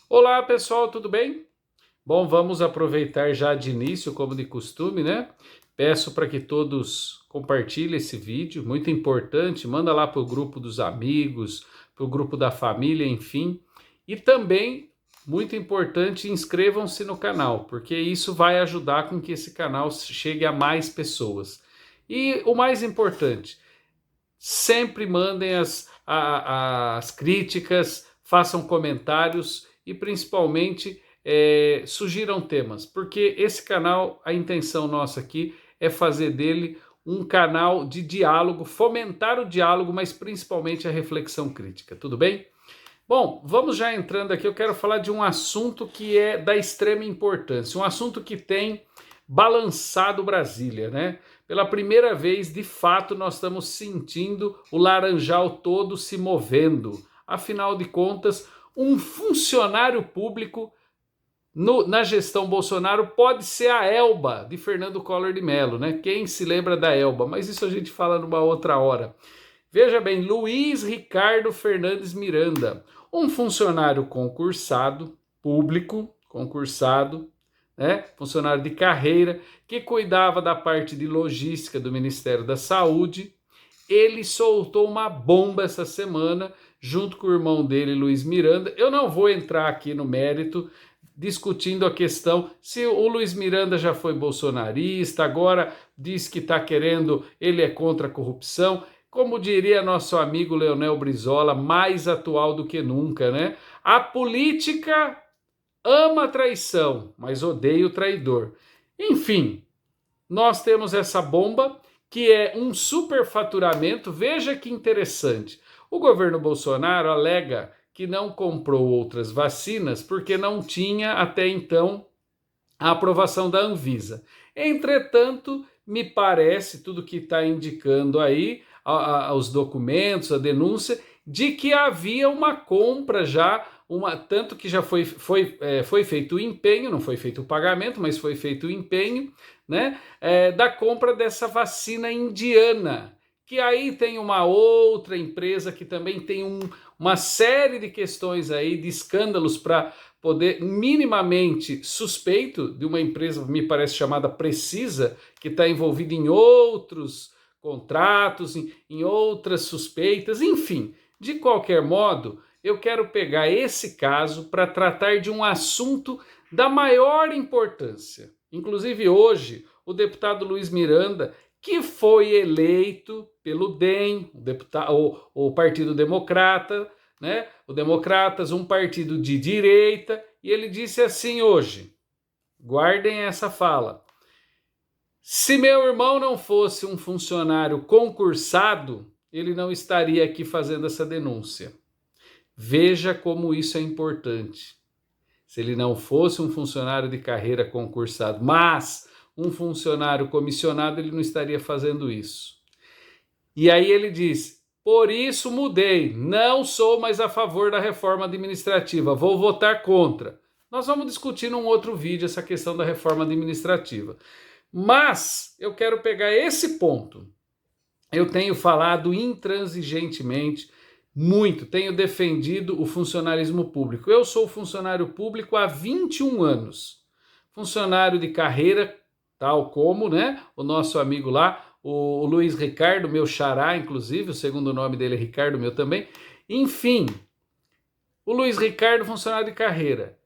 Olá pessoal, tudo bem? Bom, vamos aproveitar já de início, como de costume, né? Peço para que todos compartilhem esse vídeo, muito importante. Manda lá para o grupo dos amigos, para o grupo da família, enfim. E também, muito importante, inscrevam-se no canal, porque isso vai ajudar com que esse canal chegue a mais pessoas. E o mais importante, sempre mandem as críticas, façam comentários e principalmente sugiram temas, porque esse canal, a intenção nossa aqui é fazer dele um canal de diálogo, fomentar o diálogo, mas principalmente a reflexão crítica, tudo bem? Bom, vamos já entrando aqui, eu quero falar de um assunto que é da extrema importância, um assunto que tem balançado Brasília, né? Pela primeira vez, de fato, nós estamos sentindo o laranjal todo se movendo. Afinal de contas, um funcionário público na gestão Bolsonaro pode ser a Elba de Fernando Collor de Mello, né? Quem se lembra da Elba? Mas isso a gente fala numa outra hora. Veja bem, Luiz Ricardo Fernandes Miranda, um funcionário concursado, público, concursado, né? Funcionário de carreira, que cuidava da parte de logística do Ministério da Saúde. Ele soltou uma bomba essa semana, junto com o irmão dele, Luiz Miranda. Eu não vou entrar aqui no mérito, discutindo a questão se o Luiz Miranda já foi bolsonarista, agora diz que está querendo, ele é contra a corrupção. Como diria nosso amigo Leonel Brizola, mais atual do que nunca, né? A política ama a traição, mas odeia o traidor. Enfim, nós temos essa bomba que é um superfaturamento. Veja que interessante. O governo Bolsonaro alega que não comprou outras vacinas porque não tinha até então a aprovação da Anvisa. Entretanto, me parece, tudo que está indicando aí, os documentos, a denúncia, de que havia uma compra já, tanto que já foi feito o empenho, não foi feito o pagamento, mas foi feito o empenho, né, da compra dessa vacina indiana, que aí tem uma outra empresa que também tem uma série de questões aí, de escândalos para poder, minimamente suspeito, de uma empresa, me parece chamada Precisa, que está envolvida em outros contratos, em outras suspeitas, enfim. De qualquer modo, eu quero pegar esse caso para tratar de um assunto da maior importância. Inclusive hoje, o deputado Luiz Miranda, que foi eleito pelo DEM, o Partido Democrata, né? O Democratas, um partido de direita, e ele disse assim hoje, guardem essa fala: se meu irmão não fosse um funcionário concursado, ele não estaria aqui fazendo essa denúncia. Veja como isso é importante. Se ele não fosse um funcionário de carreira concursado, mas um funcionário comissionado, ele não estaria fazendo isso. E aí ele diz: por isso mudei, não sou mais a favor da reforma administrativa, vou votar contra. Nós vamos discutir num outro vídeo essa questão da reforma administrativa. Mas eu quero pegar esse ponto. Eu tenho falado intransigentemente, muito, tenho defendido o funcionarismo público. Eu sou funcionário público há 21 anos. Funcionário de carreira, tal como, né, o nosso amigo lá, o Luiz Ricardo, meu xará, inclusive, o segundo nome dele é Ricardo, meu também. Enfim, o Luiz Ricardo, funcionário de carreira.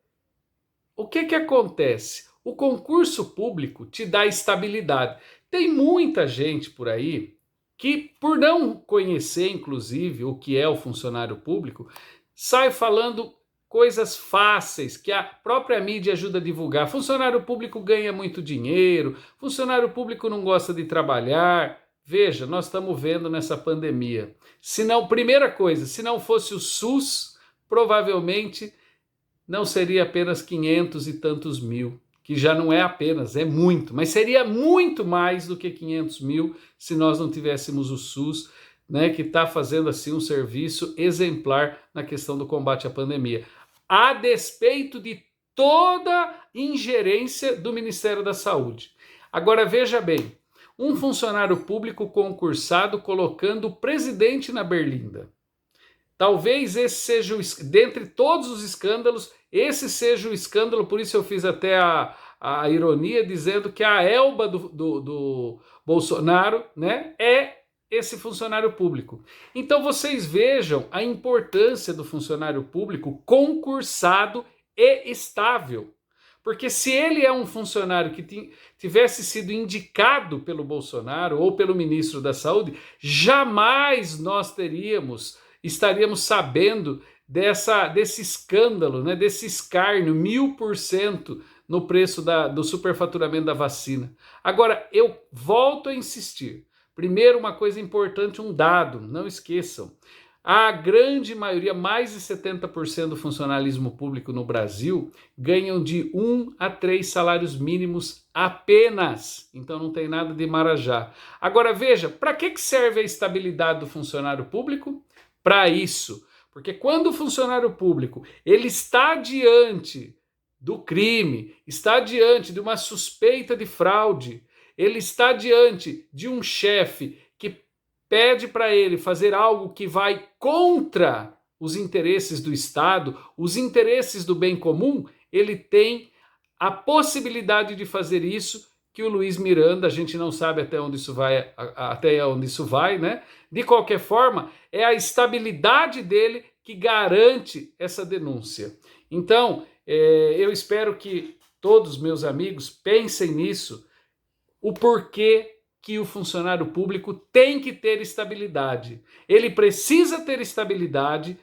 O que acontece? O concurso público te dá estabilidade. Tem muita gente por aí que, por não conhecer, inclusive, o que é o funcionário público, sai falando coisas fáceis que a própria mídia ajuda a divulgar. Funcionário público ganha muito dinheiro, funcionário público não gosta de trabalhar. Veja, nós estamos vendo nessa pandemia. Se não, primeira coisa, se não fosse o SUS, provavelmente não seria apenas 500 e tantos mil, que já não é apenas, é muito, mas seria muito mais do que 500 mil se nós não tivéssemos o SUS, né, que está fazendo assim um serviço exemplar na questão do combate à pandemia, a despeito de toda ingerência do Ministério da Saúde. Agora veja bem, um funcionário público concursado colocando o presidente na berlinda. Talvez esse seja, dentre todos os escândalos, esse seja o escândalo, por isso eu fiz até a ironia dizendo que a Elba do Bolsonaro, né, é esse funcionário público. Então vocês vejam a importância do funcionário público concursado e estável. Porque se ele é um funcionário que tivesse sido indicado pelo Bolsonaro ou pelo ministro da Saúde, jamais nós estaríamos sabendo desse escândalo, né, desse escárnio, 1000% no preço do superfaturamento da vacina. Agora, eu volto a insistir. Primeiro, uma coisa importante, um dado, não esqueçam. A grande maioria, mais de 70% do funcionalismo público no Brasil, ganham de 1 a 3 salários mínimos apenas. Então não tem nada de marajá. Agora veja, para que serve a estabilidade do funcionário público? Para isso. Porque quando o funcionário público ele está diante do crime, está diante de uma suspeita de fraude, ele está diante de um chefe que pede para ele fazer algo que vai contra os interesses do Estado, os interesses do bem comum, ele tem a possibilidade de fazer isso que o Luiz Miranda, a gente não sabe até onde isso vai, né? De qualquer forma, é a estabilidade dele que garante essa denúncia. Então, eu espero que todos meus amigos pensem nisso, o porquê que o funcionário público tem que ter estabilidade. Ele precisa ter estabilidade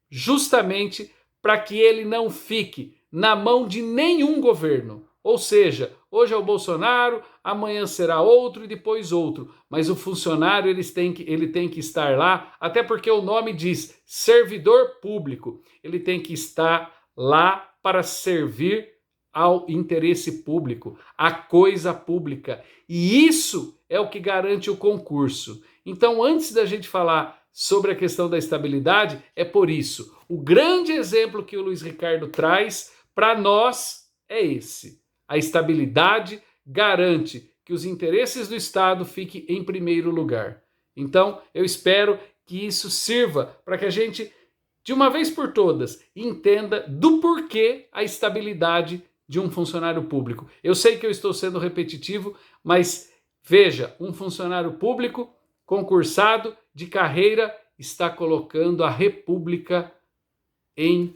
justamente para que ele não fique na mão de nenhum governo. Ou seja, hoje é o Bolsonaro, amanhã será outro e depois outro. Mas o funcionário ele tem que estar lá, até porque o nome diz servidor público. Ele tem que estar lá para servir ao interesse público, à coisa pública. E isso é o que garante o concurso. Então, antes da gente falar sobre a questão da estabilidade, é por isso. O grande exemplo que o Luiz Ricardo traz para nós é esse. A estabilidade garante que os interesses do Estado fiquem em primeiro lugar. Então, eu espero que isso sirva para que a gente, de uma vez por todas, entenda do porquê a estabilidade de um funcionário público. Eu sei que eu estou sendo repetitivo, mas veja, um funcionário público concursado de carreira está colocando a República em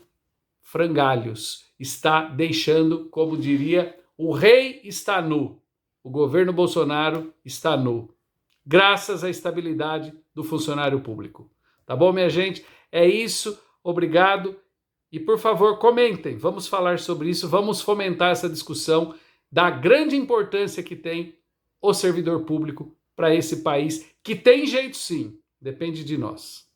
frangalhos. Está deixando, como diria, o rei está nu. O governo Bolsonaro está nu. Graças à estabilidade do funcionário público. Tá bom, minha gente? É isso. Obrigado. E, por favor, comentem. Vamos falar sobre isso. Vamos fomentar essa discussão da grande importância que tem o servidor público para esse país, que tem jeito sim. Depende de nós.